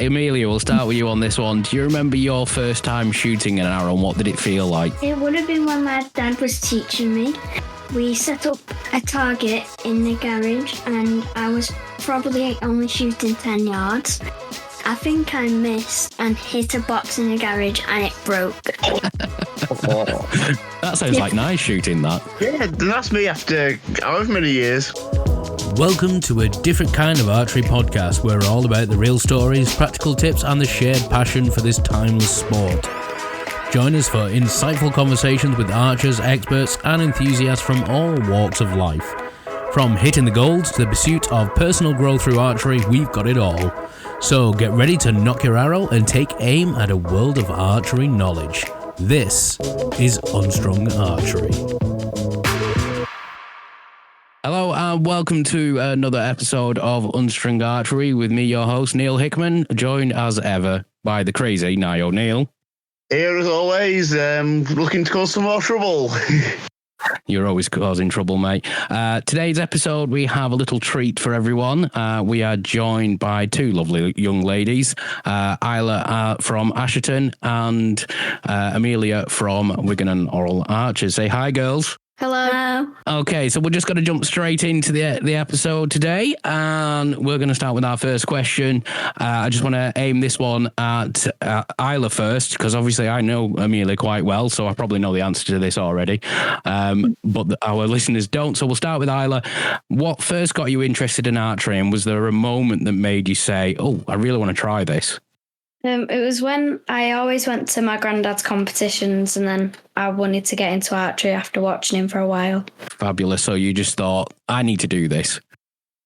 Emelia, we'll start with you on this one. Do you remember your first time shooting an arrow and what did it feel like? It would have been when my dad was teaching me. We set up a target in the garage and I was probably only shooting 10 yards. I think I missed and hit a box in the garage and it broke. That sounds like nice shooting, that. Yeah, that's me after however many years. Welcome to a different kind of archery podcast where we're all about the real stories, practical tips and the shared passion for this timeless sport. Join us for insightful conversations with archers, experts and enthusiasts from all walks of life. From hitting the golds to the pursuit of personal growth through archery, we've got it all. So get ready to knock your arrow and take aim at a world of archery knowledge. This is Unstrung Archery. Hello and welcome to another episode of Unstrung Archery with me, your host, Neil Hickman, joined as ever by the crazy Nye O'Neill. Here as always, looking to cause some more trouble. You're always causing trouble, mate. Today's episode, we have a little treat for everyone. We are joined by two lovely young ladies, Isla from Asherton and Emelia from Wigan and Oral Archers. Say hi, girls. Hello. Okay, so we're just going to jump straight into the episode today, and we're going to start with our first question. I just want to aim this one at Isla first, because obviously I know Emelia quite well, so I probably know the answer to this already, but our listeners don't. So we'll start with Isla. What first got you interested in archery, and was there a moment that made you say, oh, I really want to try this? It was when I always went to my granddad's competitions and then I wanted to get into archery after watching him for a while. Fabulous. So you just thought, I need to do this.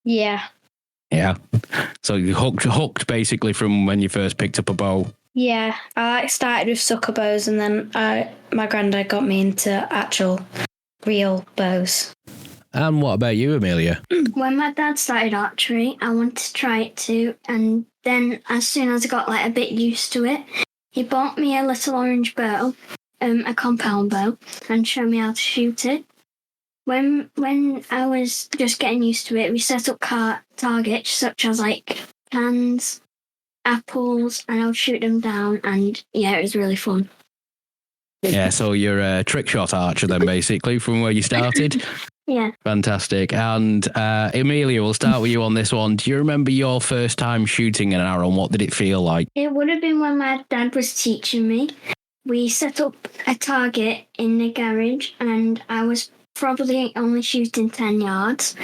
Yeah. Yeah. So you hooked basically from when you first picked up a bow. Yeah. I started with sucker bows and then my granddad got me into actual real bows. And what about you, Emelia? When my dad started archery, I wanted to try it too. And then as soon as I got a bit used to it, he bought me a little orange bow, a compound bow, and showed me how to shoot it. When I was just getting used to it, we set up targets such as cans, apples, and I would shoot them down. And yeah, it was really fun. Yeah, so you're a trick shot archer then, basically, from where you started. Yeah. Fantastic. And Emelia, we'll start with you on this one. Do you remember your first time shooting an arrow and what did it feel like? It would have been when my dad was teaching me. We set up a target in the garage and I was probably only shooting 10 yards.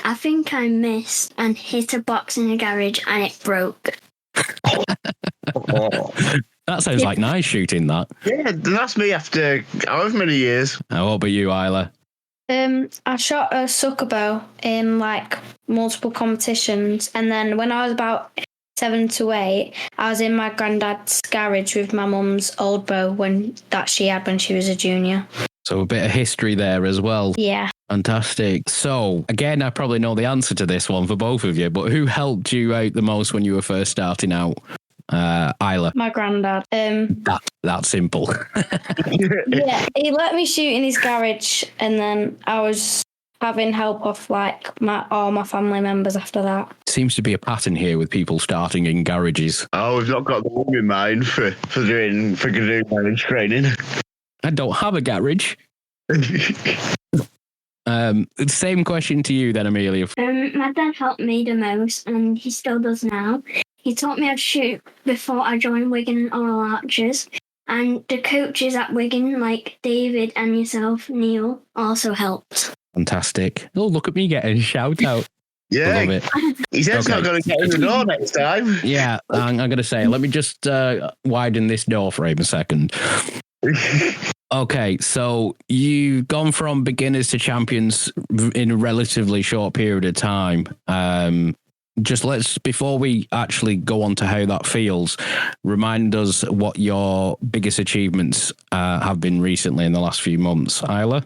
I think I missed and hit a box in the garage and it broke. That sounds like nice shooting, that. Yeah, that's me after however many years. What about you, Isla? I shot a sucker bow in multiple competitions, and then when I was about 7 to 8, I was in my granddad's garage with my mum's old bow that she had when she was a junior. So a bit of history there as well. Yeah. Fantastic. So again, I probably know the answer to this one for both of you, but who helped you out the most when you were first starting out? Isla. My granddad. That's simple. Yeah, he let me shoot in his garage, and then I was having help off all my family members after that. Seems to be a pattern here with people starting in garages. Oh, we've not got the room in mind for doing managed training. I don't have a garage. Same question to you then, Emelia. My dad helped me the most, and he still does now. He taught me how to shoot before I joined Wigan and Oral Archers, and the coaches at Wigan, like David and yourself, Neil, also helped. Fantastic. Oh, look at me getting a shout out. Yeah, I love it. He says not going to get in the door next time. Yeah, I'm going to say, let me just widen this door frame a second. Okay, so you've gone from beginners to champions in a relatively short period of time. Before we actually go on to how that feels, remind us what your biggest achievements have been recently in the last few months. Isla?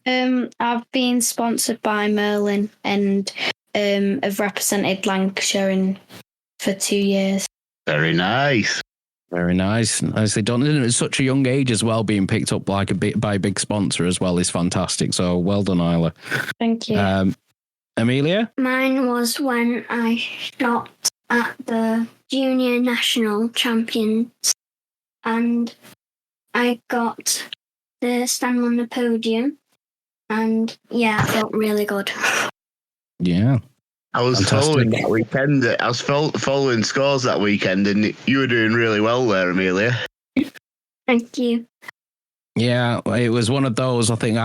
I've been sponsored by Merlin and have represented Lancashire for 2 years. Very nice. Very nice. Nicely done. And at such a young age as well, being picked up by a big sponsor as well is fantastic. So well done, Isla. Thank you. Emelia? Mine was when I shot at the junior national champions, and I got to stand on the podium, and yeah, I felt really good. Yeah. I was following that weekend. I was following scores that weekend, and you were doing really well there, Amelia. Thank you. Yeah, it was one of those. I think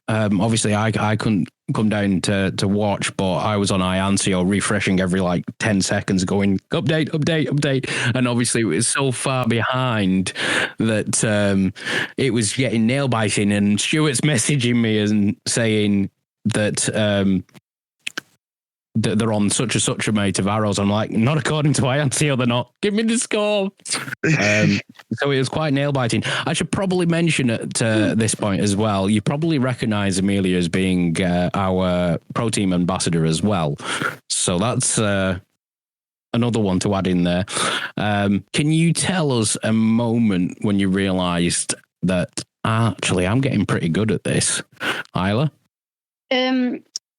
obviously I couldn't come down to watch, but I was on iAnsio refreshing every 10 seconds, going update, and obviously it was so far behind that it was getting nail biting. And Stuart's messaging me and saying that they're on such a mate of arrows. I'm like, not according to iAnsio, they're not. Give me the score. So it was quite nail biting. I should probably mention at this point as well, you probably recognise Amelia as being our pro team ambassador as well. So that's another one to add in there. Can you tell us a moment when you realised that actually I'm getting pretty good at this, Isla?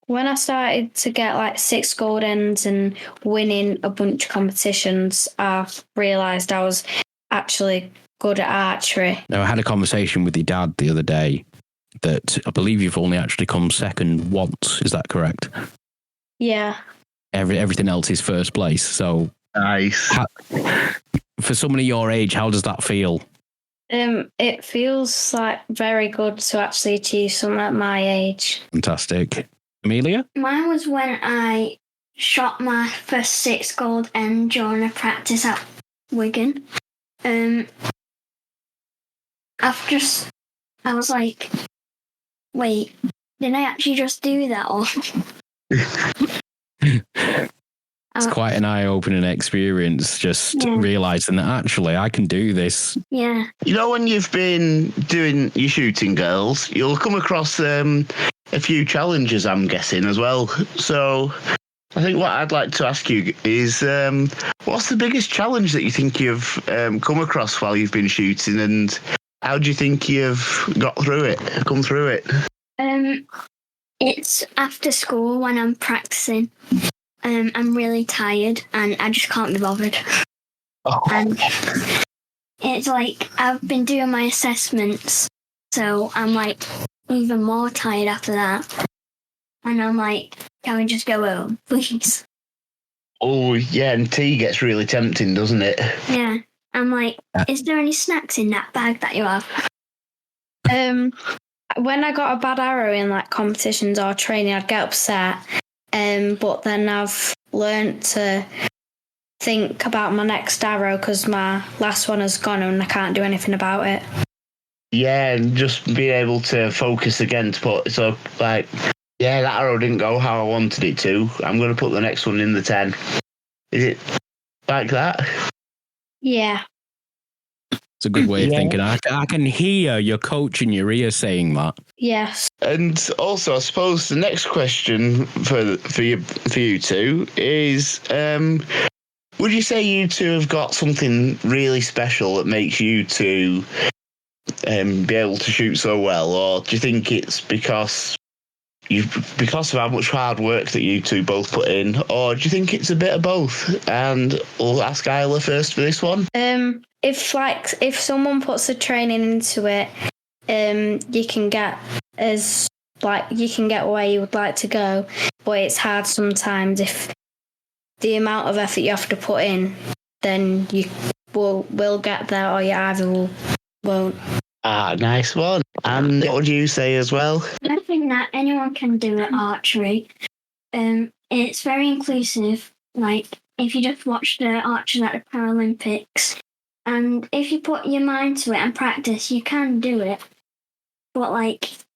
When I started to get 6 gold ends and winning a bunch of competitions, I realised I was actually good at archery. Now, I had a conversation with your dad the other day that I believe you've only actually come second once. Is that correct? Yeah. Everything else is first place. So Nice. For somebody your age, how does that feel? It feels very good to actually achieve something at my age. Fantastic. Amelia? Mine was when I shot my first 6 gold end during a practice at Wigan. I was like, wait, did I actually just do that? Or It's quite an eye-opening experience, just realising that actually I can do this. Yeah. You know, when you've been doing your shooting, girls, you'll come across a few challenges, I'm guessing, as well. So I think what I'd like to ask you is, what's the biggest challenge that you think you've come across while you've been shooting, and how do you think you've come through it? It's after school when I'm practicing. I'm really tired and I just can't be bothered. Oh. And it's I've been doing my assessments, so I'm even more tired after that. And I'm can we just go home, please? Oh, yeah, and tea gets really tempting, doesn't it? Yeah. I'm is there any snacks in that bag that you have? When I got a bad arrow in competitions or training, I'd get upset. But then I've learnt to think about my next arrow because my last one has gone and I can't do anything about it. Yeah, and just being able to focus again to put, that arrow didn't go how I wanted it to. I'm going to put the next one in the 10. Is it like that? Yeah. It's a good way of thinking. I can hear your coach in your ear saying that. Yes. And also, I suppose the next question for you two is, would you say you two have got something really special that makes you two be able to shoot so well, or do you think it's because of how much hard work that you two both put in, or do you think it's a bit of both? And we'll ask Isla first for this one. If someone puts the training into it, you can get where you would like to go, but it's hard sometimes. If the amount of effort you have to put in, then you will get there, or you either won't. Ah, nice one. And what would you say as well? I think that anyone can do at archery. It's very inclusive. If you just watch the archers at the Paralympics, and if you put your mind to it and practice, you can do it. But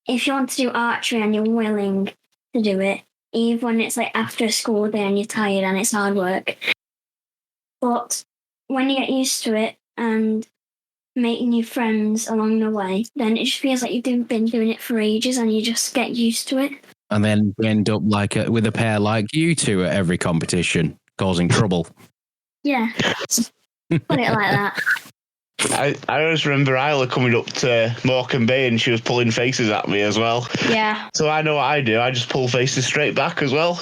if you want to do archery and you're willing to do it, even when it's after a school day and you're tired and it's hard work. But when you get used to it and making new friends along the way, then it just feels like you've been doing it for ages and you just get used to it. And then you end up with a pair like you two at every competition, causing trouble. Yeah. Put it like that. I always remember Isla coming up to Morecambe Bay and she was pulling faces at me as well. Yeah. So I know what I do. I just pull faces straight back as well.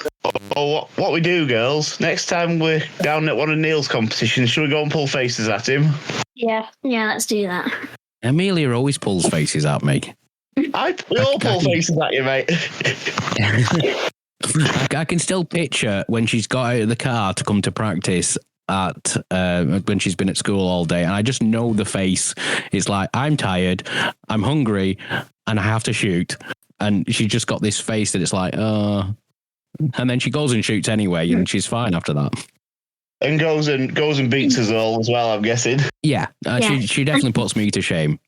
Well, what we do, girls, next time we're down at one of Neil's competitions, should we go and pull faces at him? Yeah. Yeah, let's do that. Amelia always pulls faces at me. We all pull faces at you, mate. I can still picture when she's got out of the car to come to practice at when she's been at school all day, and I just know the face. It's like, I'm tired, I'm hungry, and I have to shoot. And she's just got this face that it's like, and then she goes and shoots anyway, and she's fine after that. And goes and beats us all as well, I'm guessing. Yeah, Yeah. She definitely puts me to shame.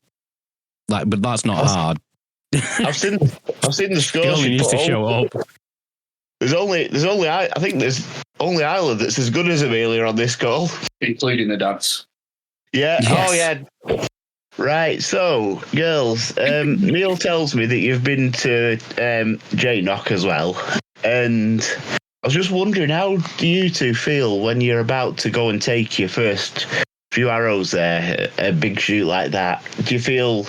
Like, but that's not hard. I've seen the She scores. only needs to show up. There's only I think there's only Isla that's as good as Emelia on this call, including the dance. Yeah. Yes. Oh yeah. Right. So, girls, Neil tells me that you've been to JNOC as well, and I was just wondering, how do you two feel when you're about to go and take your first few arrows there, a big shoot like that? Do you feel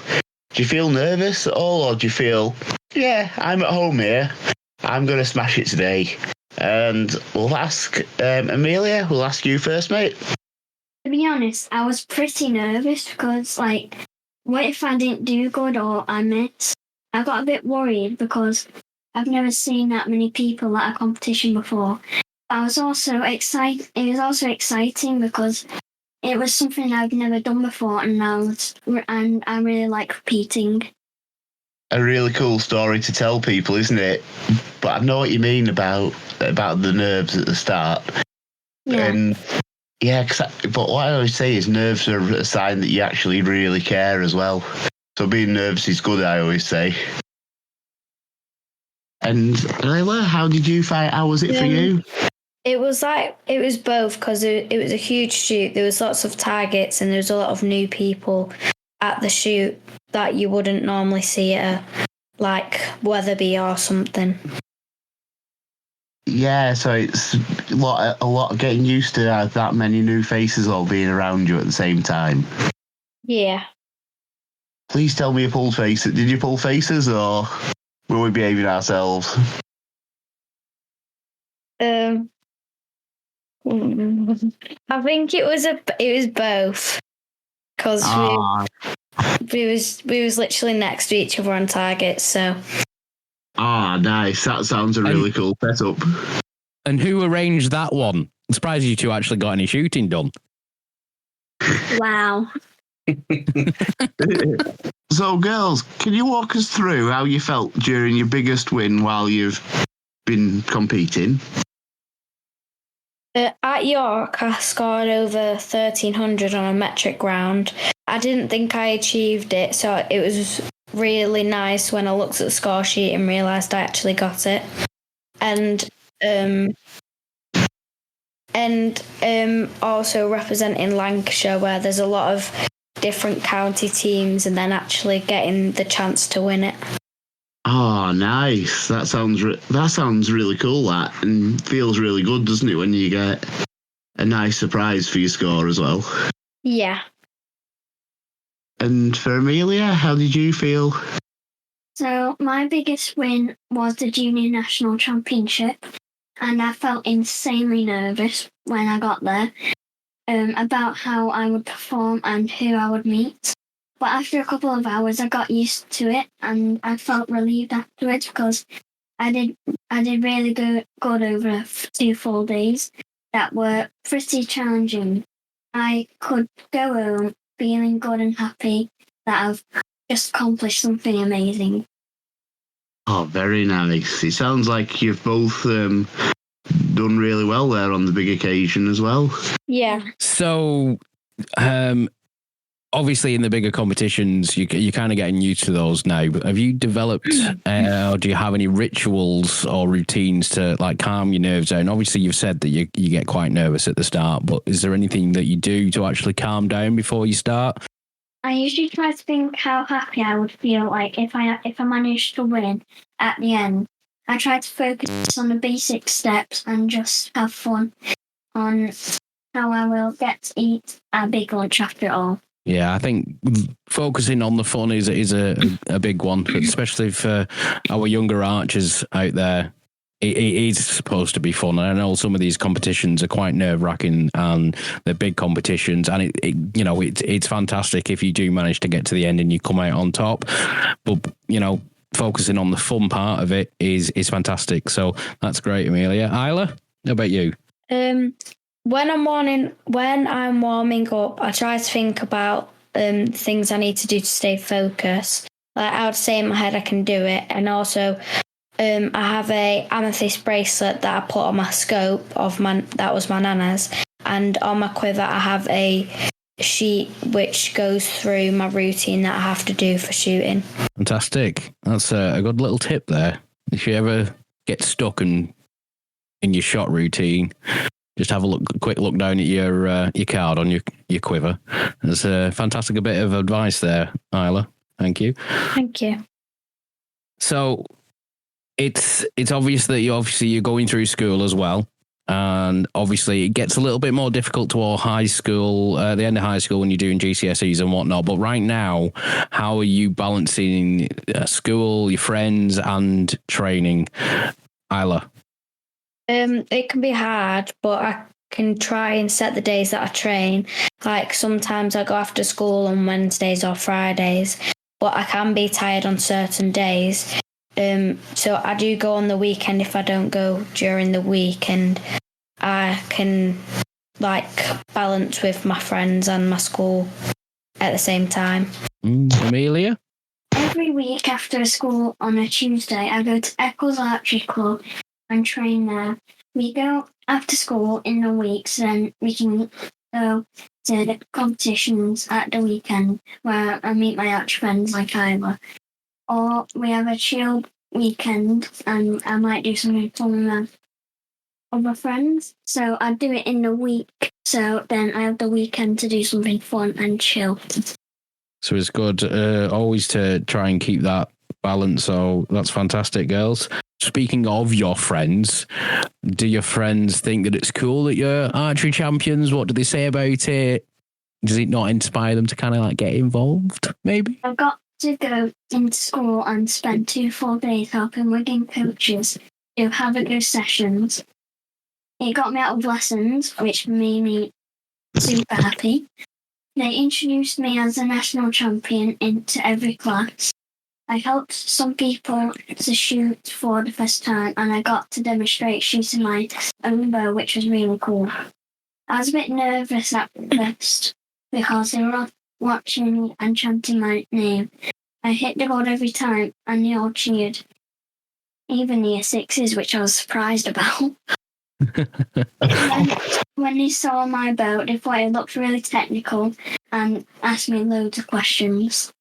nervous at all, or do you feel, yeah, I'm at home here, I'm going to smash it today? And we'll ask Emelia, we'll ask you first, mate. To be honest, I was pretty nervous because, like, what if I didn't do good or I missed? I got a bit worried because I've never seen that many people at a competition before. I was also excited. It was also exciting because it was something I've never done before, and I really like repeating. A really cool story to tell people, isn't it? But I know what you mean about the nerves at the start. Yeah. And yeah, but what I always say is nerves are a sign that you actually really care as well. So being nervous is good, I always say. And Isla, how did you find? How was it for you? It was both, because it was a huge shoot. There was lots of targets and there was a lot of new people at the shoot that you wouldn't normally see at like Weatherby or something. Yeah, so it's a lot of getting used to that many new faces all being around you at the same time. Yeah. Please tell me you pulled faces. Did you pull faces, or were we behaving ourselves? I think it was both, because we was literally next to each other on target. So. Nice. That sounds a really cool setup. And who arranged that one? I'm surprised you two actually got any shooting done. Wow. So, girls, can you walk us through how you felt during your biggest win while you've been competing? At York, I scored over 1,300 on a metric round. I didn't think I achieved it, so it was really nice when I looked at the score sheet and realised I actually got it. And also representing Lancashire, where there's a lot of different county teams, and then actually getting the chance to win it. Oh, nice. That sounds really cool, that, and feels really good, doesn't it, when you get a nice surprise for your score as well? Yeah. And for Emelia, how did you feel? So my biggest win was the Junior National Championship, and I felt insanely nervous when I got there about how I would perform and who I would meet. But after a couple of hours, I got used to it, and I felt relieved afterwards because I did really good over 2 full days that were pretty challenging. I could go home feeling good and happy that I've just accomplished something amazing. Oh, very nice. It sounds like you've both done really well there on the big occasion as well. Yeah. So, obviously in the bigger competitions, you're kind of getting used to those now, but have you developed or do you have any rituals or routines to like calm your nerves down? Obviously you've said that you get quite nervous at the start, but is there anything that you do to actually calm down before you start? I usually try to think how happy I would feel like if I managed to win at the end. I try to focus on the basic steps and just have fun on how I will get to eat a big lunch after it all. Yeah, I think focusing on the fun is a big one, especially for our younger archers out there. it is supposed to be fun. And I know some of these competitions are quite nerve-wracking and they're big competitions, and it's fantastic if you do manage to get to the end and you come out on top. But, focusing on the fun part of it is fantastic. So that's great, Amelia. Isla, how about you? When I'm warming up, I try to think about things I need to do to stay focused. Like I would say in my head, I can do it. And also, I have a amethyst bracelet that I put on my scope that was my nana's, and on my quiver I have a sheet which goes through my routine that I have to do for shooting. Fantastic. That's a good little tip there. If you ever get stuck in your shot routine, just have a quick look down at your card on your quiver. There's a fantastic bit of advice there, Isla. Thank you. Thank you. So it's obvious that you're going through school as well. And obviously it gets a little bit more difficult toward high school, the end of high school when you're doing GCSEs and whatnot. But right now, how are you balancing school, your friends and training? Isla? It can be hard, but I can try and set the days that I train. Like sometimes I go after school on Wednesdays or Fridays, but I can be tired on certain days. So I do go on the weekend if I don't go during the week, and I can balance with my friends and my school at the same time. Amelia? Every week after school on a Tuesday, I go to Eccles Archery Club and train there. We go after school in the weeks, then we can go to the competitions at the weekend where I meet my arch friends like Isla. Or we have a chill weekend and I might do something fun with other friends. So I do it in the week, so then I have the weekend to do something fun and chill. So it's good always to try and keep that balance. So that's fantastic, girls. Speaking of your friends, do your friends think that it's cool that you're archery champions? What do they say about it? Does it not inspire them to kind of get involved, maybe? I've got to go into school and spend 2 full days helping Wigan coaches do have-a-go sessions. It got me out of lessons, which made me super happy. They introduced me as a national champion into every class. I helped some people to shoot for the first time, and I got to demonstrate shooting my own bow, which was really cool. I was a bit nervous at first because they were all watching me and chanting my name. I hit the goal every time, and they all cheered. Even the sixes, which I was surprised about. When they saw my bow, they thought it looked really technical and asked me loads of questions.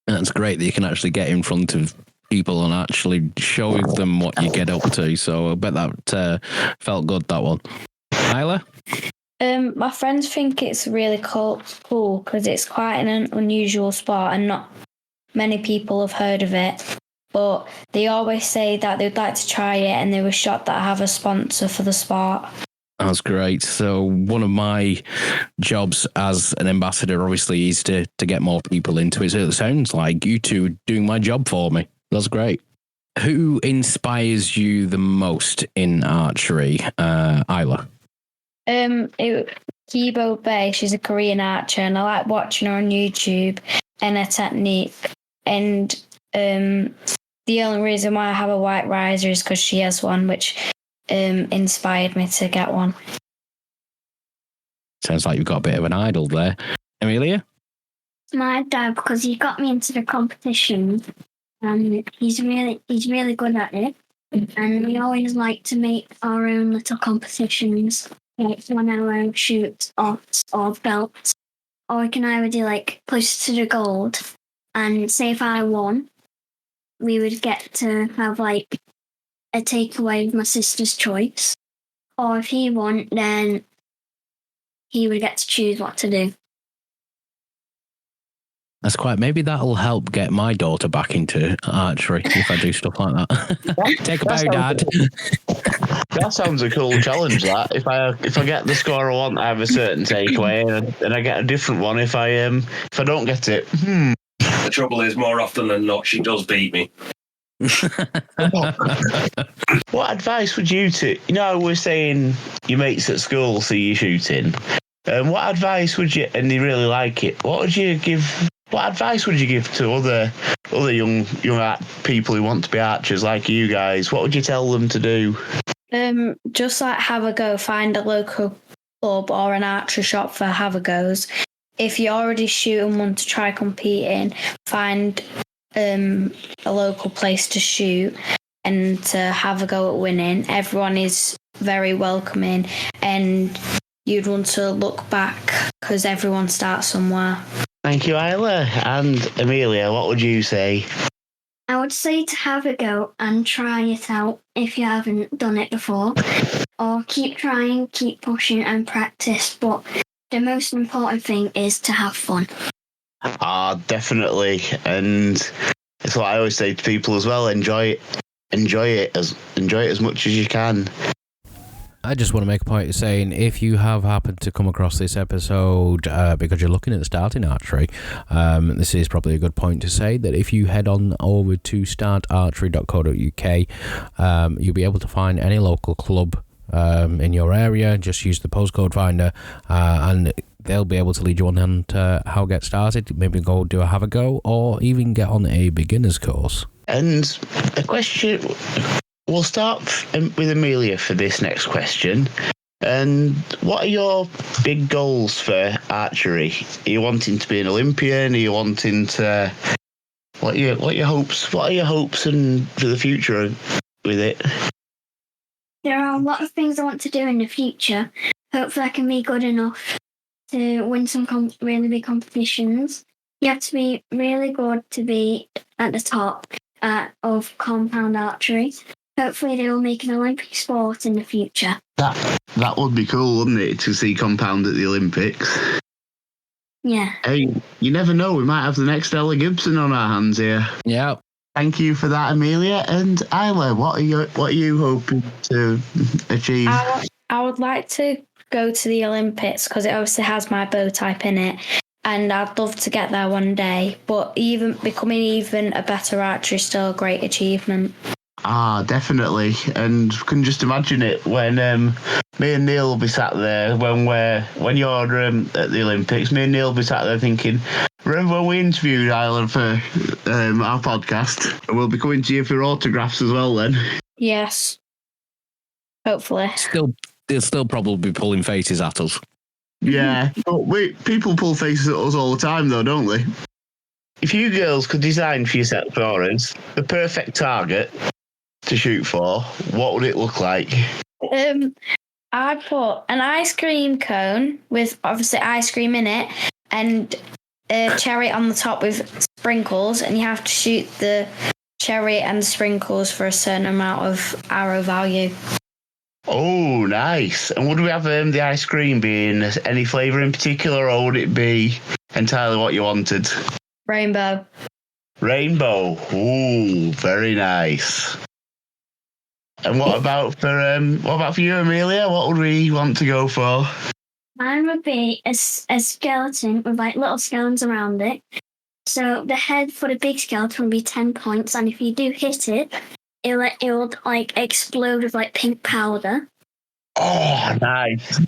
That's great that you can actually get in front of people and actually show them what you get up to. So I bet that felt good, that one. Isla? My friends think it's really cool because it's quite an unusual sport and not many people have heard of it. But they always say that they'd like to try it, and they were shocked that I have a sponsor for the sport. That's great. So one of my jobs as an ambassador, obviously, is to get more people into it. So it sounds like you two are doing my job for me. That's great. Who inspires you the most in archery, Isla? Kibo Bay. She's a Korean archer, and I like watching her on YouTube and her technique. And the only reason why I have a white riser is because she has one, which inspired me to get one. Sounds like you've got a bit of an idol there. Amelia? My dad, because he got me into the competition, and he's really good at it. And we always like to make our own little competitions, like 1 hour shoots or belts. Or we can either do close to the gold, and say if I won, we would get to have a takeaway of my sister's choice. Or if he won, then he would get to choose what to do. That's maybe that'll help get my daughter back into archery if I do stuff like that. Take a bow, Dad. That sounds a cool challenge. That if I get the score I want, I have a certain takeaway, and I get a different one if I don't get it. The trouble is, more often than not, she does beat me. What advice would you we're saying your mates at school see you shooting. What advice would you, and they really like it, what advice would you give to other young people who want to be archers like you guys? What would you tell them to do? Just like have a go, find a local club or an archery shop for have a goes. If you already shoot and want to try competing, find a local place to shoot and to have a go at winning. Everyone is very welcoming and you'd want to look back because everyone starts somewhere. Thank you, Isla. And Amelia, what would you say? I would say to have a go and try it out if you haven't done it before. Or keep trying, keep pushing and practice. But the most important thing is to have fun. Definitely. And it's what I always say to people as well. Enjoy it as much as you can. I just want to make a point of saying, if you have happened to come across this episode because you're looking at starting archery, this is probably a good point to say that if you head on over to startarchery.co.uk, you'll be able to find any local club in your area. Just use the postcode finder and they'll be able to lead you on to how to get started. Maybe go do a have a go or even get on a beginner's course. And a question... We'll start with Amelia for this next question. And what are your big goals for archery? Are you wanting to be an Olympian? Are you wanting to... What are your hopes? What are your hopes and for the future with it? There are a lot of things I want to do in the future. Hopefully I can be good enough to win some really big competitions. You have to be really good to be at the top of compound archery. Hopefully they will make an Olympic sport in the future. That would be cool, wouldn't it, to see compound at the Olympics? Yeah. Hey, you never know, we might have the next Ella Gibson on our hands here. Yeah. Thank you for that, Amelia. And Isla, what are you hoping to achieve? I would like to go to the Olympics because it obviously has my bow type in it. And I'd love to get there one day. But even becoming even a better archer is still a great achievement. Definitely. And can just imagine it when me and Neil will be sat there when you're at the Olympics. Me and Neil will be sat there thinking, remember when we interviewed Isla for our podcast? And we'll be coming to you for autographs as well then. Yes. Hopefully. They'll still probably be pulling faces at us. Yeah. But people pull faces at us all the time though, don't they? If you girls could design for your set forwards the perfect target to shoot for, what would it look like? I'd put an ice cream cone with obviously ice cream in it and a cherry on the top with sprinkles, and you have to shoot the cherry and the sprinkles for a certain amount of arrow value. Oh, nice. And would we have the ice cream be in any flavour in particular, or would it be entirely what you wanted? Rainbow. Ooh, very nice. And what about for you, Amelia? What would we want to go for? Mine would be a skeleton with like little skeletons around it. So the head for the big skeleton would be 10 points, and if you do hit it, it would like explode with like pink powder. Oh, nice.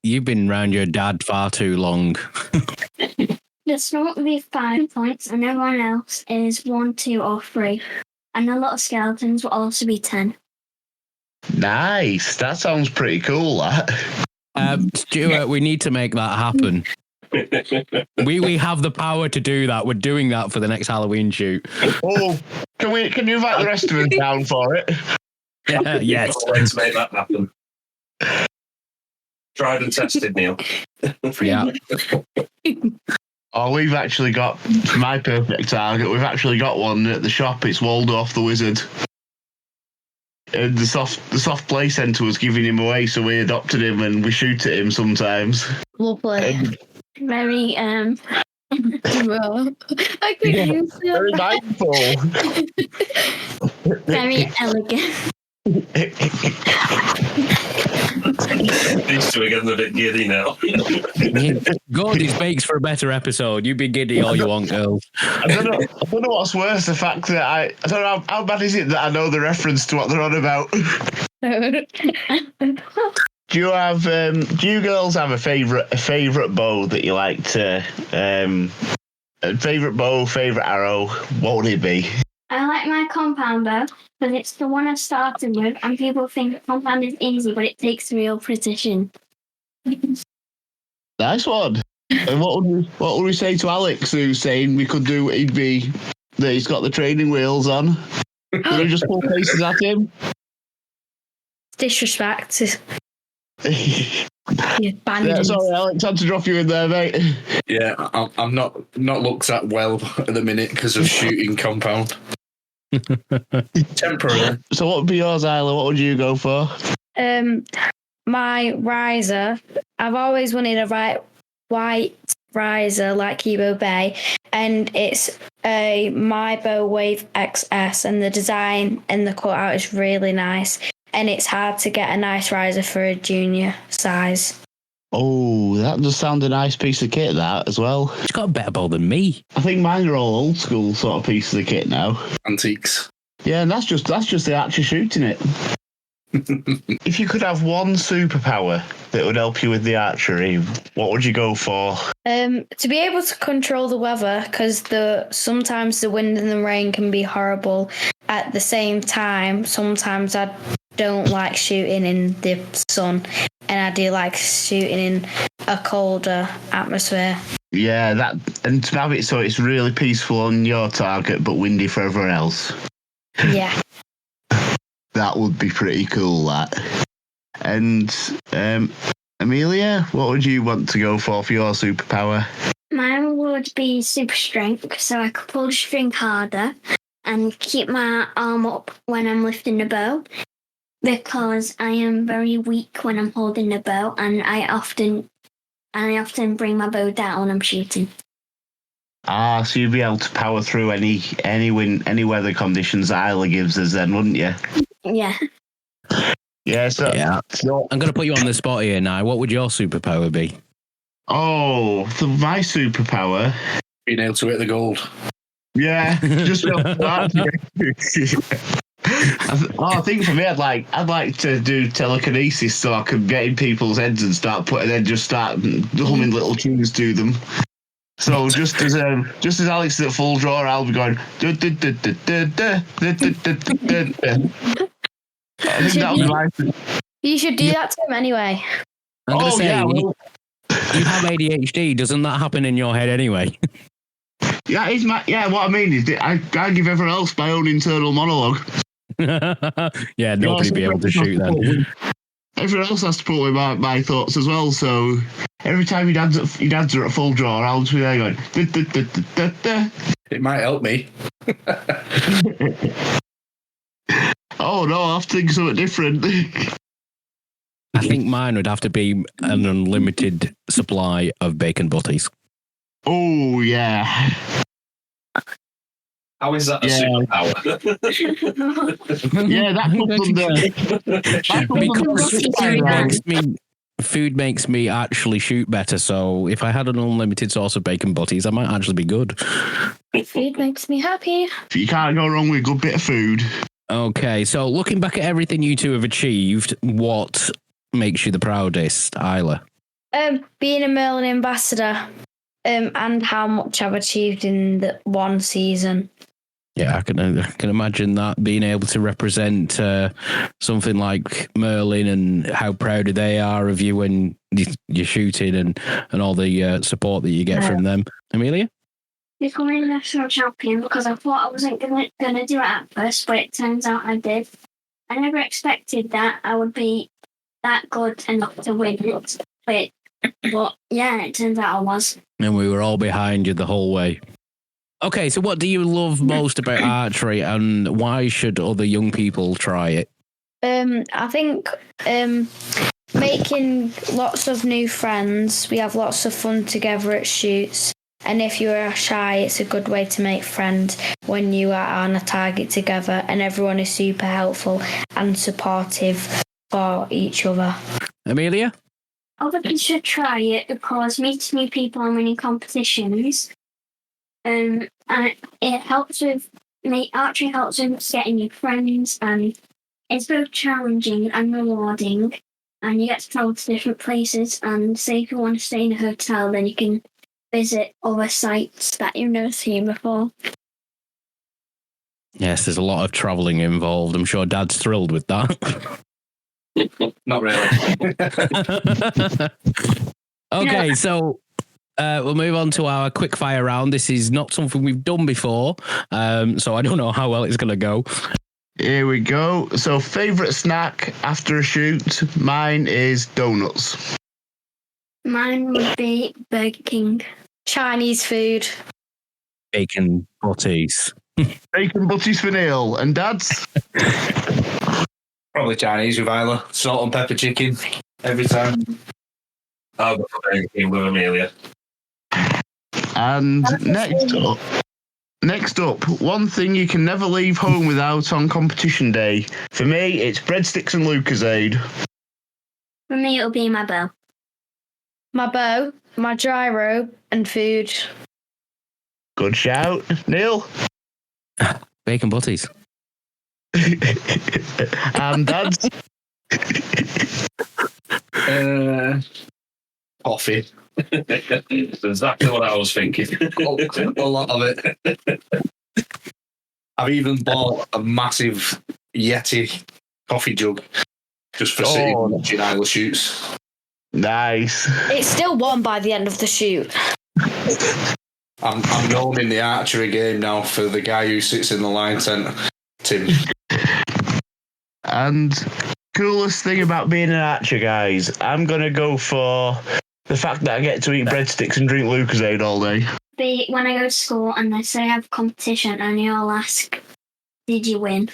You've been around your dad far too long. The snout would be 5 points, and everyone else is 1, 2, or 3. And the little skeletons will also be 10. Nice. That sounds pretty cool, that. Stuart, we need to make that happen. We have the power to do that. We're doing that for the next Halloween shoot. Oh, can you invite the rest of us down for it? Yes. Let's make that happen. Tried and tested, Neil. Yeah. Oh, we've actually got, for my perfect target, we've actually got one at the shop. It's Waldorf the Wizard. And the soft play centre was giving him away, so we adopted him and we shoot at him sometimes. Lovely. Very Well, I could use it. Very mindful. very elegant. These two are getting a bit giddy now. Gordy's makes for a better episode. You be giddy all you want, girls. I don't know what's worse, the fact that I don't know how bad is it that I know the reference to what they're on about. Do you girls have a favourite bow that you like to a favourite bow, favourite arrow? What would it be? I like my compound bow because it's the one I started with, and people think compound is easy, but it takes real precision. Nice one. And what would we say to Alex, who's saying we could do? That he's got the training wheels on. Can we just pull faces at him? Disrespect. Yeah, sorry, Alex, had to drop you in there, mate. Yeah, I'm not looked at well at the minute because of shooting compound. Temporarily. So what would be yours, Isla? What would you go for? My riser. I've always wanted a white riser like Ebo Bay, and it's a My Bow Wave XS, and the design and the cutout is really nice, and it's hard to get a nice riser for a junior size. Oh, that does sound a nice piece of kit, that, as well. It's got a better bow than me. I think mine are all old school sort of pieces of kit now. Antiques. Yeah, and that's just the archer shooting it. If you could have one superpower that would help you with the archery, what would you go for? To be able to control the weather, because sometimes the wind and the rain can be horrible. At the same time, sometimes I don't like shooting in the sun, and I do like shooting in a colder atmosphere. Yeah, and to have it so it's really peaceful on your target but windy for everyone else. Yeah. That would be pretty cool, that. And Amelia, what would you want to go for your superpower? Mine would be super strength, so I could pull the string harder and keep my arm up when I'm lifting the bow, because I am very weak when I'm holding the bow, and I often bring my bow down when I'm shooting. Ah, so you'd be able to power through any weather conditions that Isla gives us then, wouldn't you? Yeah. Yeah, so I'm going to put you on the spot here now. What would your superpower be? Oh, my superpower? Being able to hit the gold. Yeah, just I think for me, I'd like to do telekinesis so I could get in people's heads and start humming little tunes to them. So just as Alex is at full draw, I'll be going. I think that would be nice. You should do that to him anyway. I'm going to say, yeah, you have ADHD. Doesn't that happen in your head anyway? Yeah, what I mean is I give everyone else my own internal monologue. Yeah, nobody be able to shoot then. Everyone else has to put with my thoughts as well, so every time your dads are at full draw, I'll just be there going, It might help me. oh no, I have to think something different. I think mine would have to be an unlimited supply of bacon butties. Oh, yeah. How is that a superpower? Yeah, that comes Because food makes me actually shoot better, so if I had an unlimited source of bacon butties, I might actually be good. Food makes me happy. You can't go wrong with a good bit of food. Okay, so looking back at everything you two have achieved, what makes you the proudest, Isla? Being a Merlin ambassador, and how much I've achieved in the one season. Yeah, I can imagine that, being able to represent something like Merlin and how proud they are of you when you're shooting and all the support that you get from them. Amelia? Becoming national champion, because I thought I wasn't gonna do it at first, but it turns out I did. I never expected that I would be that good enough to win it, but yeah, it turns out I was. And we were all behind you the whole way. Okay, so what do you love most about archery, and why should other young people try it? I think making lots of new friends. We have lots of fun together at shoots. And if you are shy, it's a good way to make friends when you are on a target together, and everyone is super helpful and supportive for each other. Amelia? Everybody should try it because meeting new people and winning competitions, and it helps with archery helps with getting new friends, and it's both challenging and rewarding. And you get to travel to different places. And say if you want to stay in a hotel, then you can visit other sites that you've never seen before. Yes, there's a lot of travelling involved. I'm sure Dad's thrilled with that. Not really. Okay, so we'll move on to our quick fire round. This is not something we've done before, so I don't know how well it's going to go. Here we go. So, favourite snack after a shoot? Mine is donuts. Mine would be Burger King. Chinese food. Bacon butties. Bacon butties for Neil. And Dad's? Probably Chinese with Isla. Salt and pepper chicken every time. I'll go for Burger King with Amelia. And next up, one thing you can never leave home without on competition day. For me, it's breadsticks and Lucozade. For me, it'll be my bow. My bow, my dry robe, and food. Good shout. Neil? Bacon butties. And Dad's? Coffee. That's exactly what I was thinking. A lot of it. I've even bought a massive Yeti coffee jug just for sitting watching Isla shoots. Nice. It's still won by the end of the shoot. I'm known in the archery game now for the guy who sits in the line tent, Tim. And coolest thing about being an archer, guys, I'm going to go for the fact that I get to eat breadsticks and drink Lucozade all day. When I go to school and they say I have a competition and you all ask, did you win?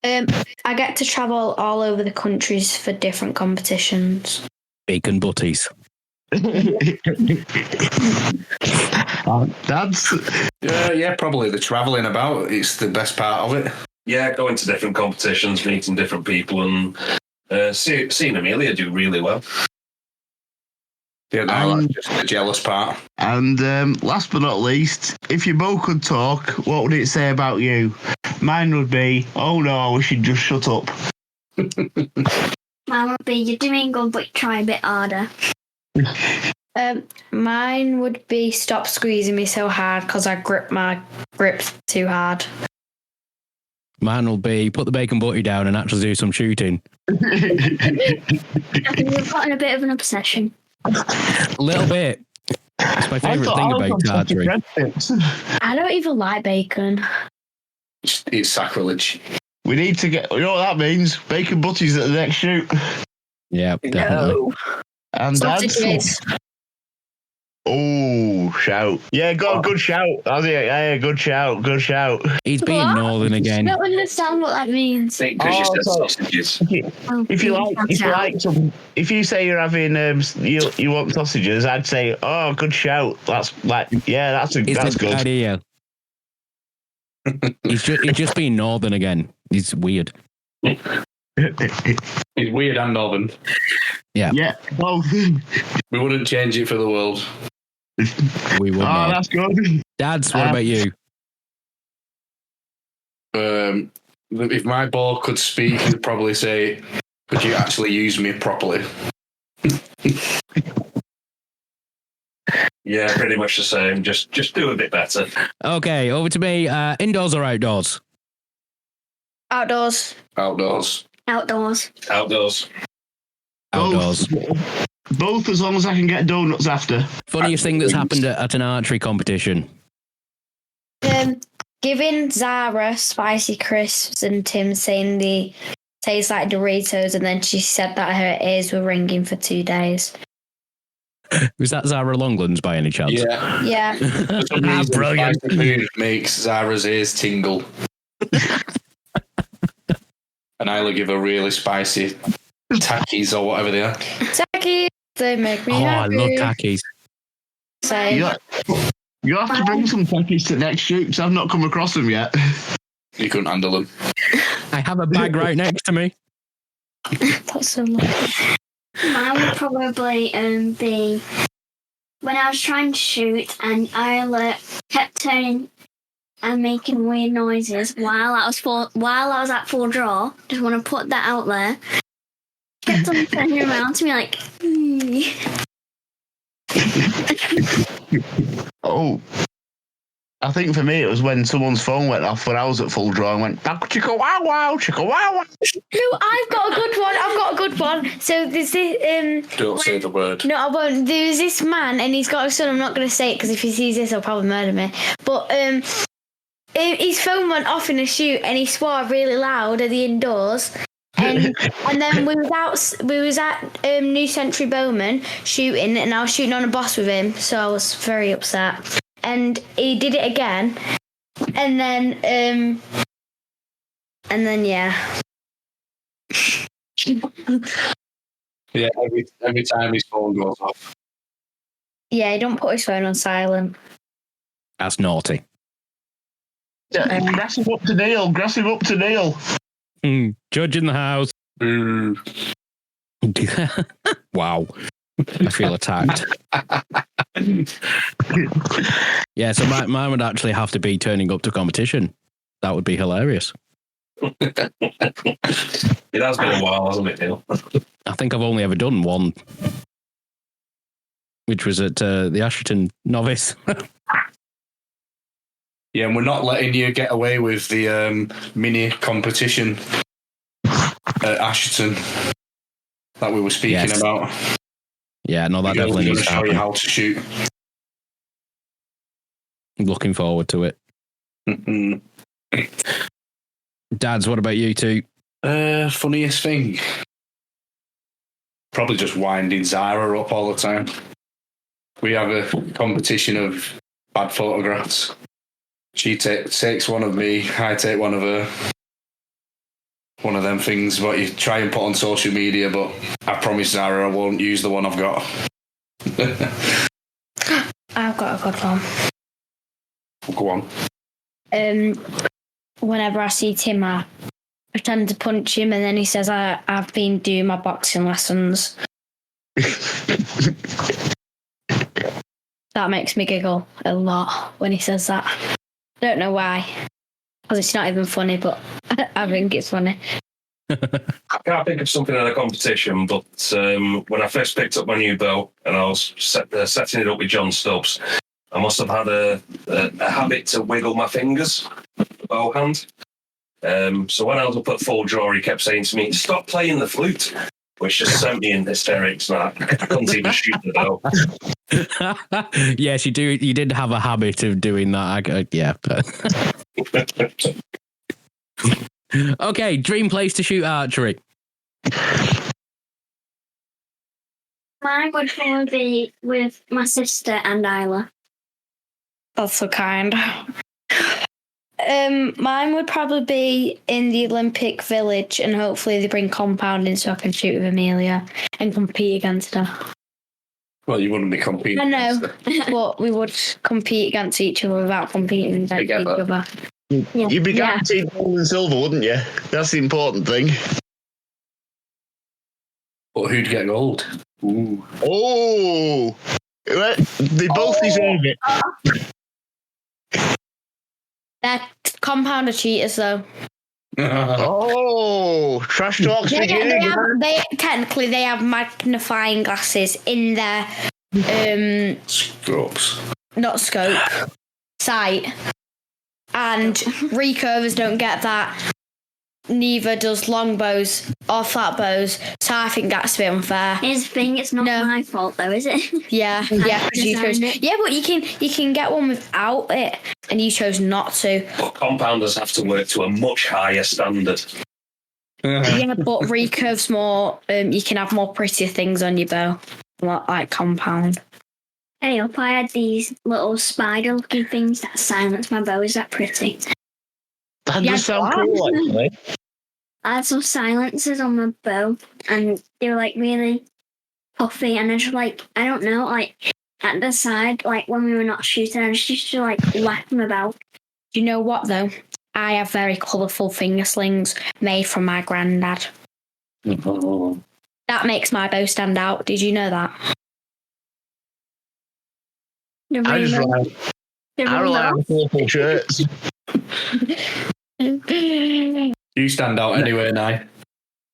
I get to travel all over the countries for different competitions. Bacon butties. Dad's? Yeah, probably the travelling about. It's the best part of it. Yeah, going to different competitions, meeting different people, and seeing Amelia do really well. Yeah, no, that's just the jealous part. And last but not least, if your bow could talk, what would it say about you? Mine would be, oh no, I wish you'd just shut up. Mine would be, you're doing good, but try a bit harder. Mine would be, stop squeezing me so hard because I grip my grips too hard. Mine will be, put the bacon butty down and actually do some shooting. I think you've gotten a bit of an obsession. A little bit. It's my favourite thing about archery. I don't even like bacon. It's sacrilege. We need to get, you know what that means? Bacon butties at the next shoot. Yeah, definitely. No. And Dad's? Sausages. Oh, shout. Yeah, good shout. Yeah, good shout. He's being northern again. I don't understand what that means. Because you said sausages. If you say you're having you want sausages, I'd say, oh, good shout. That's like, yeah, that's good idea. He's just being northern again. He's weird. He's weird and northern. Yeah. Well, we wouldn't change it for the world. We would. Oh, that's good. Dads, what about you? If my ball could speak, it'd probably say, could you actually use me properly? Yeah, pretty much the same. Just do a bit better. Okay, over to me. Indoors or outdoors? Outdoors. Outdoors. Outdoors. Outdoors. Outdoors. Both, as long as I can get donuts after. Funniest thing that's happened at an archery competition? Giving Zara spicy crisps and Tim saying they taste like Doritos, and then she said that her ears were ringing for 2 days. Was that Zara Longlands by any chance? Yeah. Yeah. For some reason, Brilliant. spicy food makes Zara's ears tingle. And Isla give her really spicy Takis or whatever they are. Takis, they make me Oh, happy. I love Takis. So, You have to bring some Takis to the next shoot, because I've not come across them yet. You couldn't handle them. I have a bag right next to me. That's so lovely. Mine would probably be when I was trying to shoot and Isla kept turning and making weird noises while I was at full draw. Just want to put that out there. She kept on turning around to me like. Oh, I think for me it was when someone's phone went off when I was at full draw and went chicka wow wow chicka wow wow. No, I've got a good one. So there's this. Don't say the word. No, I won't. There's this man, and he's got a son. I'm not going to say it because if he sees this, he'll probably murder me. But his phone went off in a shoot, and he swore really loud at the indoors. And then we was at New Century Bowman shooting, and I was shooting on a boss with him, so I was very upset. And he did it again, and then yeah. Yeah, every time his phone goes off. Yeah, he don't put his phone on silent. That's naughty. Yeah, grass him up to Neil. Judge in the house. Wow. I feel attacked. Yeah, so mine would actually have to be turning up to competition. That would be hilarious. It has been a while, hasn't it, Neil? I think I've only ever done one, which was at the Ashton Novice. Yeah, and we're not letting you get away with the mini competition at Ashton that we were speaking about. Yeah, no, that definitely needs to show you happen. how to shoot. Looking forward to it. Dads, what about you two? Funniest thing? Probably just winding Zara up all the time. We have a competition of bad photographs. She takes one of me, I take one of her. One of them things what you try and put on social media, but I promise Zara I won't use the one I've got. I've got a good one. Go on. Whenever I see Tim, I pretend to punch him, and then he says I've been doing my boxing lessons. That makes me giggle a lot when he says that. I don't know why, because it's not even funny, but I think it's funny. I can't think of something in a competition, but when I first picked up my new bow and I was setting it up with John Stubbs, I must have had a habit to wiggle my fingers, the bow hand. So when I was up at full draw, he kept saying to me, "Stop playing the flute," which just sent me in hysterics. I couldn't even shoot the bow. Yes, you do. You did have a habit of doing that. Yeah. Okay, dream place to shoot archery. Mine would probably be with my sister and Isla. That's so kind. Mine would probably be in the Olympic Village, and hopefully they bring compound in so I can shoot with Amelia and compete against her. Well, you wouldn't be competing. I know, against her. but we would compete against each other without competing against each other. Yeah. You'd be guaranteed gold and silver, wouldn't you? That's the important thing. But who'd get gold? Ooh. Oh, they both deserve it. They're compound are cheaters, though. Oh, trash talk's beginning. They have magnifying glasses in their Scopes. not scope sight, and recurvers don't get that. Neither does longbows or flat bows, so I think that's a bit unfair. Here's the thing, it's not my fault though, is it? Yeah, 'cause you chose. Yeah, but you can get one without it, and you chose not to. But compounders have to work to a much higher standard. Yeah, but recurves more. You can have more prettier things on your bow, like compound. Hey up, I had these little spider-looking things that silence my bow. Is that pretty? That does sound cool, actually. I had some silencers on my bow, and they were like really puffy, and I just like, I don't know, like at the side, like when we were not shooting, I just used to like whack them about. Do you know what though? I have very colourful finger slings made from my granddad. That makes my bow stand out. Did you know that? I just rainbow. I rely on purple shirts. You stand out anyway, Nye.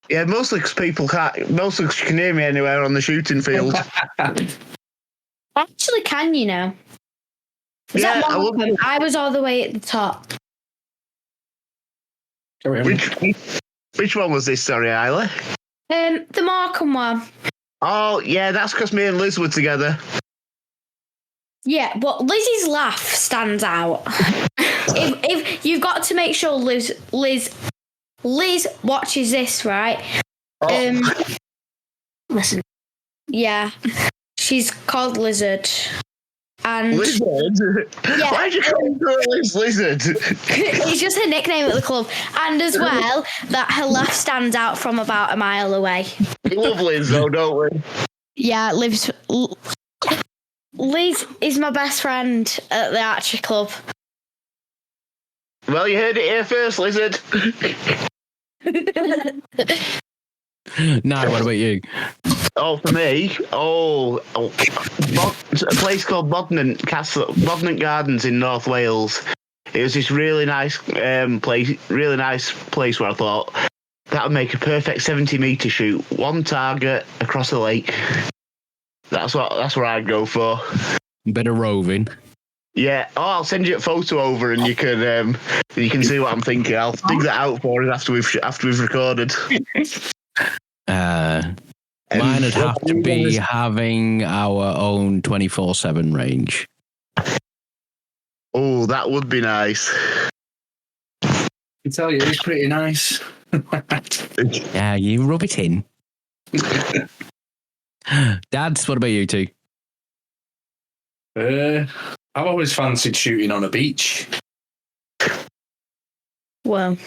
Yeah, mostly because people can't. Mostly because you can hear me anywhere on the shooting field. Actually, can you know? Is Yeah, that I Markham? would- I was all the way at the top. Which one was this? Sorry, Isla. The Markham one. Oh, yeah, that's because me and Liz were together. Yeah, but Lizzie's laugh stands out. if you've got to make sure Liz watches this, right? Listen. Yeah, she's called Lizard, and Lizard? Yeah. Why'd you call her Lizard? it's just her nickname at the club. And as well, that her laugh stands out from about a mile away. We love Liz, though, don't we? Yeah, Liz is my best friend at the archery club. Well, you heard it here first, Lizard. Nah, what about you? Oh, for me? A place called Bodnant Gardens in North Wales. It was this really nice place where I thought that would make a perfect 70-metre shoot. One target across the lake. That's where I'd go for. Bit of roving. Yeah. Oh, I'll send you a photo over, and you can see what I'm thinking. I'll dig that out for us after we've recorded. Mine would have to be having our own 24/7 range. Oh, that would be nice. I can tell you, it's pretty nice. Yeah, you rub it in. Dads, what about you two? I've always fancied shooting on a beach. Well,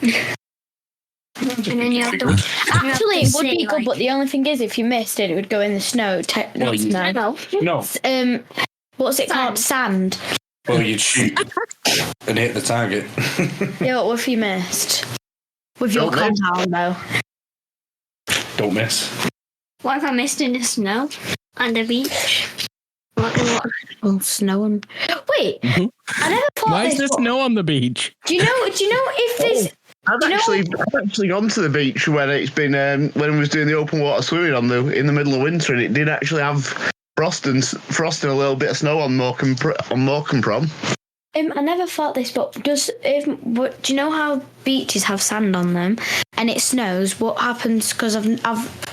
And then you have to. actually, it would be good, but the only thing is, if you missed it, it would go in the snow. Not snow. No. What's it called? Sand. Well, you'd shoot and hit the target. Yeah, what if you missed? With your Don't miss. compound, though. Don't miss. What if I missed in the snow on the beach? What? Oh, snow and... Wait, I never thought Why is this... there snow on the beach? Do you know if this... I've actually gone to the beach when it's been when we was doing the open water swimming in the middle of winter, and it did actually have frost and a little bit of snow on Morecambe Prom. I never thought this, but do you know how beaches have sand on them and it snows? What happens? Because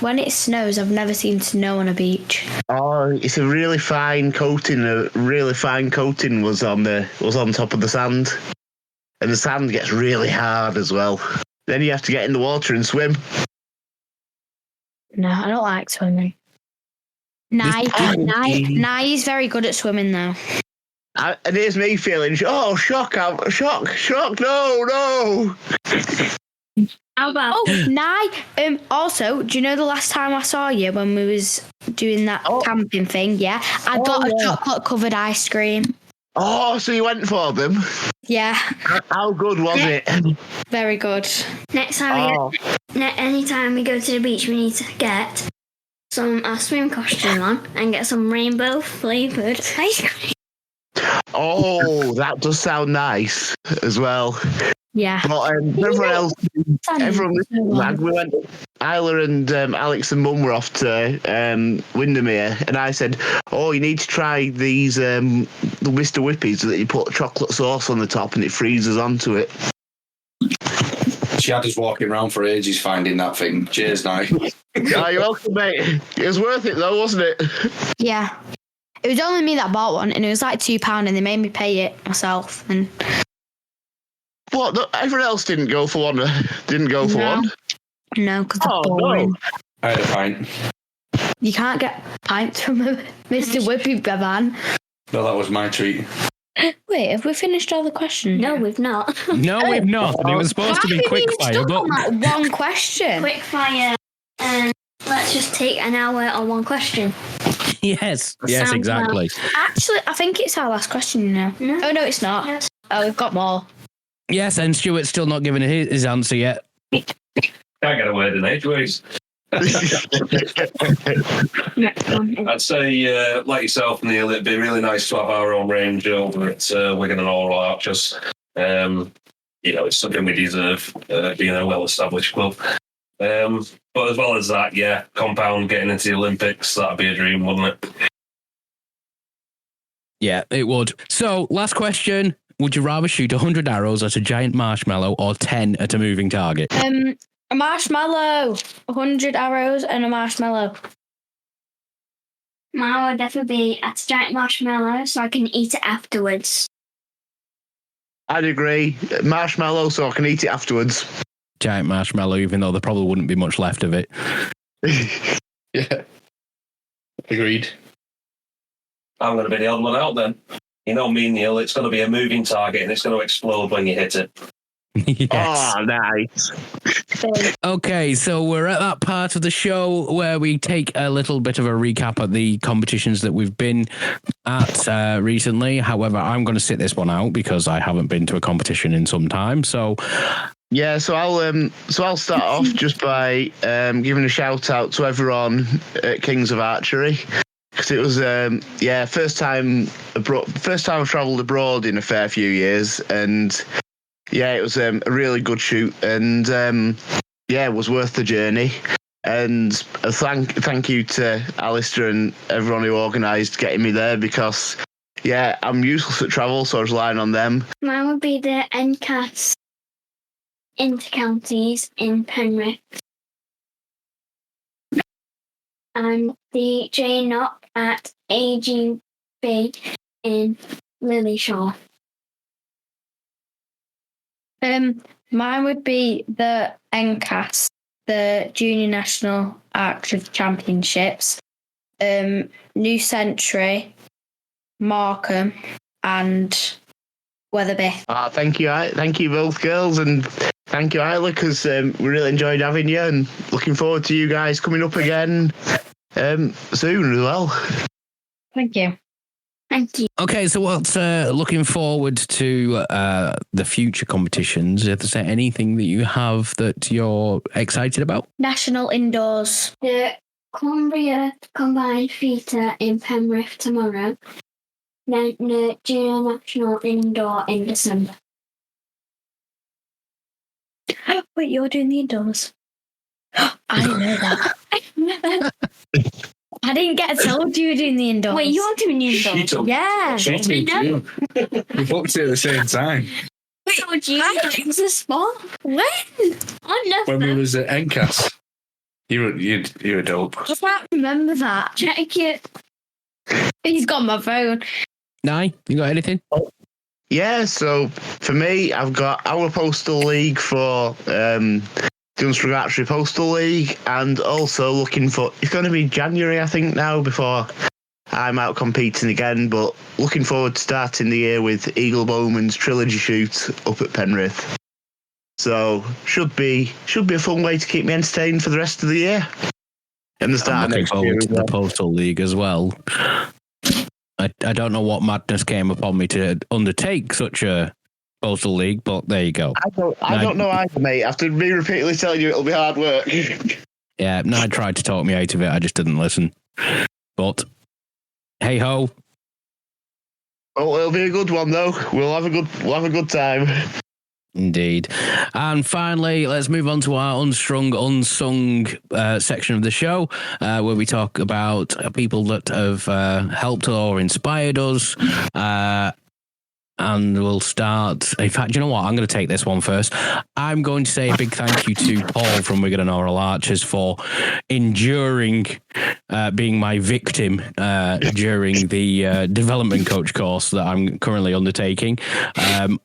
when it snows, I've never seen snow on a beach. Oh, it's a really fine coating. A really fine coating was on top of the sand, and the sand gets really hard as well. Then you have to get in the water and swim. No, I don't like swimming. Nye is very good at swimming, though. And here's me feeling, shock, no. How about? Oh, Nye. Also, do you know the last time I saw you when we was doing that camping thing? Yeah, I got a chocolate-covered ice cream. Oh, so you went for them? Yeah. How good was it? Very good. Next time anytime we go to the beach, we need to get our swim costume on and get some rainbow flavoured ice cream. Oh, that does sound nice as well. Yeah. But everyone we went. Isla and Alex and Mum were off to Windermere, and I said, "Oh, you need to try these the Mr. Whippies that you put chocolate sauce on the top and it freezes onto it." She had us walking around for ages finding that thing. Cheers, Nye. Oh, you're welcome, mate. It was worth it though, wasn't it? Yeah. It was only me that bought one, and it was like £2, and they made me pay it myself. And What? No, everyone else didn't go for one. Didn't go for one. No, because they're boring. No. I had a pint. You can't get pints from a Mr. Whippy van. No, that was my treat. Wait, have we finished all the questions? No, we've not. No, we've not. It was supposed to be quick fire, but on that one question. Quick fire, and let's just take an hour on one question. yes, Sounds exactly. Actually, I think it's our last question, you know. No. Oh, no, it's not. Yes. Oh, we've got more. Yes, and Stuart's still not given his answer yet. Can't get a word in edgeways. I'd say, like yourself, Neil, it'd be really nice to have our own range over at Wigan and All Archers. It's something we deserve, being a well-established club. But as well as that, yeah, compound getting into the Olympics, that'd be a dream, wouldn't it? Yeah, it would. So, last question. Would you rather shoot 100 arrows at a giant marshmallow or 10 at a moving target? A marshmallow. 100 arrows and a marshmallow. Mine would definitely be at a giant marshmallow so I can eat it afterwards. I'd agree. Marshmallow so I can eat it afterwards. Giant marshmallow, even though there probably wouldn't be much left of it. Yeah. Agreed. I'm going to be the odd one out then. You know me, Neil, it's going to be a moving target and it's going to explode when you hit it. Yes. Oh, nice. Okay, so we're at that part of the show where we take a little bit of a recap of the competitions that we've been at recently. However, I'm going to sit this one out because I haven't been to a competition in some time. So yeah, so I'll start off just by giving a shout out to everyone at Kings of Archery. Because it was, first time I've travelled abroad in a fair few years, and yeah, it was a really good shoot, and it was worth the journey. And thank you to Alistair and everyone who organised getting me there, because yeah, I'm useless at travel, so I was relying on them. Mine would be the NCAS Intercounties in Penrith. And the JNOC at AGB in Lilleshall. Mine would be the NCAS, the Junior National Archery Championships, New Century, Markham, and Wetherby. Thank you both girls, and thank you Isla, because we really enjoyed having you, and looking forward to you guys coming up again soon as well. Thank you. Thank you. okay, so what's looking forward to the future competitions? Is there anything that you have that you're excited about? National Indoors. The Cumbria Combined Theatre in Penrith tomorrow. Then the Junior National Indoor in December. Wait, you're doing the indoors? I didn't know that. I didn't get told you were doing the indoors. Wait, you're doing the She indoors? told Yeah. She told you. We booked it at the same time. I told you it was a spot. When? I never. When we was at NCAS. You were dope. I can't remember that. Check it. He's got my phone. Nye, you got anything? Yeah, so for me, I've got our Postal League for the Unstrung Archery Postal League, and also looking for, it's going to be January, I think, now, before I'm out competing again, but looking forward to starting the year with Eagle Bowman's Trilogy Shoot up at Penrith. So should be a fun way to keep me entertained for the rest of the year. And the start I'm of looking next year. forward to the Postal League as well. I don't know what madness came upon me to undertake such a Postal League, but there you go. I don't know either, mate. After me repeatedly telling you it'll be hard work. Yeah, no, I tried to talk me out of it. I just didn't listen. But hey ho. Oh, it'll be a good one though. We'll have a good time. Indeed. And finally, let's move on to our Unstrung, Unsung section of the show, where we talk about people that have helped or inspired us. And we'll start. In fact, you know what? I'm going to take this one first. I'm going to say a big thank you to Paul from Wigan and Oral Archers for enduring being my victim during the development coach course that I'm currently undertaking.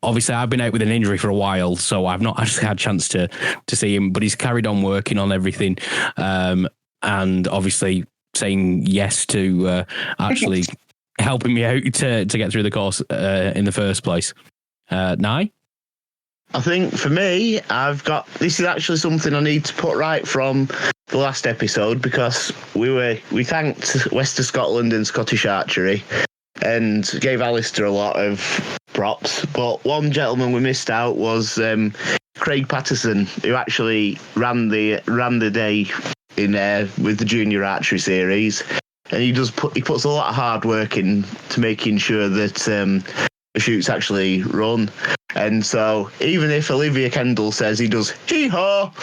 Obviously, I've been out with an injury for a while, so I've not actually had a chance to see him, but he's carried on working on everything. And obviously saying yes to actually helping me out to get through the course in the first place. Nye? I think for me, this is actually something I need to put right from the last episode, because we thanked West of Scotland and Scottish Archery and gave Alistair a lot of props, but one gentleman we missed out was Craig Patterson, who actually ran the day in with the junior archery series, and he puts a lot of hard work in to making sure that the shoots actually run. And so even if Olivia Kendall says he does hee-haw,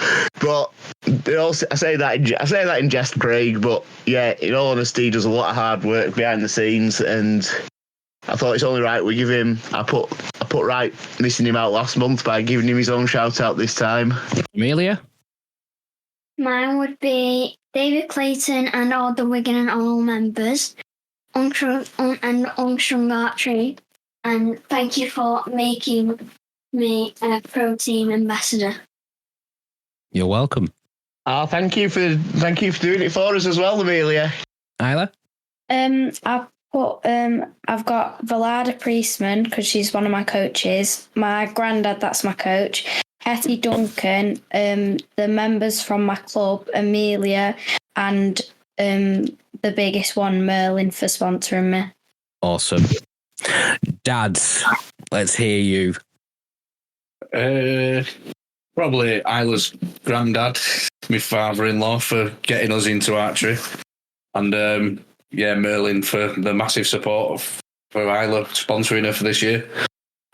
but I say that in jest, Craig, but yeah, in all honesty, he does a lot of hard work behind the scenes, and I thought it's only right we give him. I put right missing him out last month by giving him his own shout out this time. Amelia? Mine would be David Clayton and all the Wigan and all members, Unstrung Archery, and thank you for making me a pro team ambassador. You're welcome. Oh, thank you for doing it for us as well, Amelia. Isla? I've got Valada Priestman because she's one of my coaches. My granddad, that's my coach. Hetty Duncan, the members from my club, Amelia, and the biggest one, Merlin, for sponsoring me. Awesome. Dads, let's hear you. Probably Isla's granddad, my father-in-law, for getting us into archery. And Merlin for the massive support for Isla, sponsoring her for this year.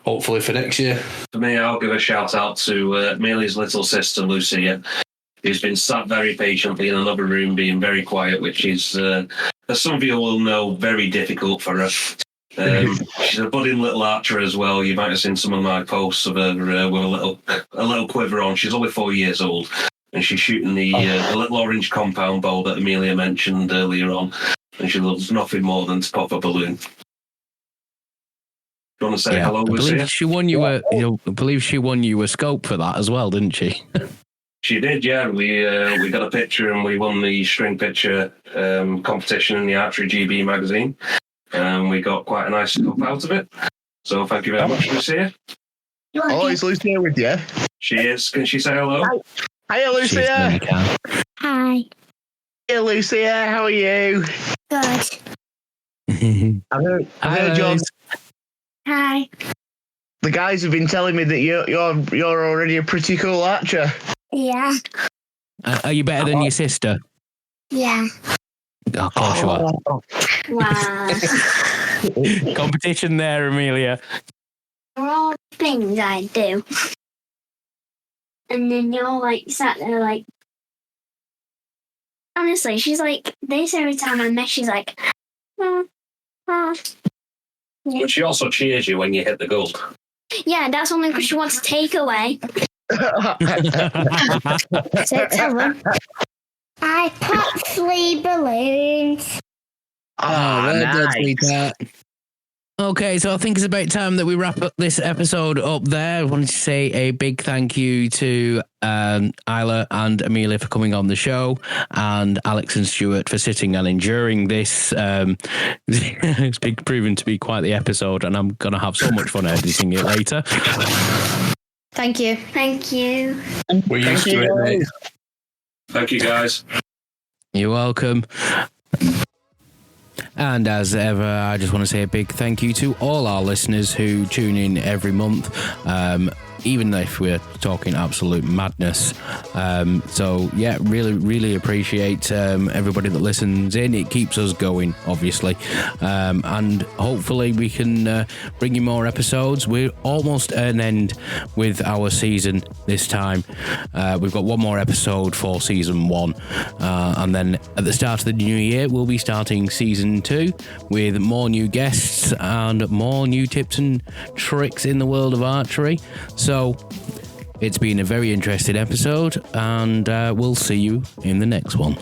Hopefully for next year. For me, I'll give a shout out to Amelia's little sister, Lucia, who's been sat very patiently in another room being very quiet, which is, as some of you will know, very difficult for her. She's a budding little archer as well. You might have seen some of my posts of her with a little quiver on. She's only 4 years old, and she's shooting the little orange compound bow that Amelia mentioned earlier on, and she loves nothing more than to pop a balloon. Do you want to say hello, Lucia? I believe she won you a scope for that as well, didn't she? She did, yeah. We got a picture and we won the string picture competition in the Archery GB magazine. We got quite a nice scope out of it. So thank you very much, Lucia. Oh, is Lucia with you? She is. Can she say hello? Hiya, Lucia. Hi. Hey, Lucia. How are you? Good. I've heard your... Hi. The guys have been telling me that you're already a pretty cool archer. Yeah. Are you better than your sister? Yeah. Oh, of course you are. Wow. Competition there, Amelia. For all the things I do. And then you're like sat there like, honestly, she's like, this every time I miss, she's like, But she also cheers you when you hit the goal. Yeah, that's only because she wants to take away. So tell them. I pop 3 balloons. Nice. Okay, so I think it's about time that we wrap up this episode up there. I wanted to say a big thank you to Isla and Amelia for coming on the show, and Alex and Stuart for sitting and enduring this. It's been proven to be quite the episode, and I'm going to have so much fun editing it later. Thank you. Thank you. We're used to it, mate. Thank you, guys. You're welcome. And as ever, I just want to say a big thank you to all our listeners who tune in every month, even if we're talking absolute madness. So, yeah, really, really appreciate everybody that listens in. It keeps us going, obviously. And hopefully we can bring you more episodes. We're almost at an end with our season this time. We've got one more episode for season 1. And then at the start of the new year, we'll be starting season 2 with more new guests and more new tips and tricks in the world of archery. So it's been a very interesting episode, and we'll see you in the next one.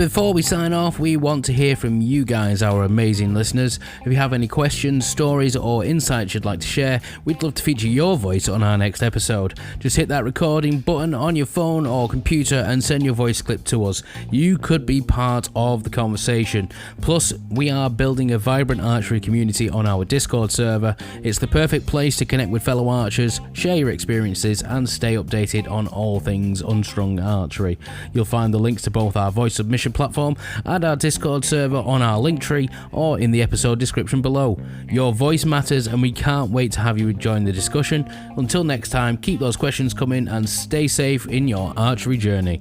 before we sign off, we want to hear from you guys, our amazing listeners. If you have any questions, stories, or insights you'd like to share, we'd love to feature your voice on our next episode. Just hit that recording button on your phone or computer and send your voice clip to us. You could be part of the conversation. Plus, we are building a vibrant archery community on our Discord server. It's the perfect place to connect with fellow archers, share your experiences, and stay updated on all things Unstrung Archery. You'll find the links to both our voice submission platform and our Discord server on our link tree or in the episode description below. Your voice matters, and we can't wait to have you join the discussion. Until next time, keep those questions coming and stay safe in your archery journey.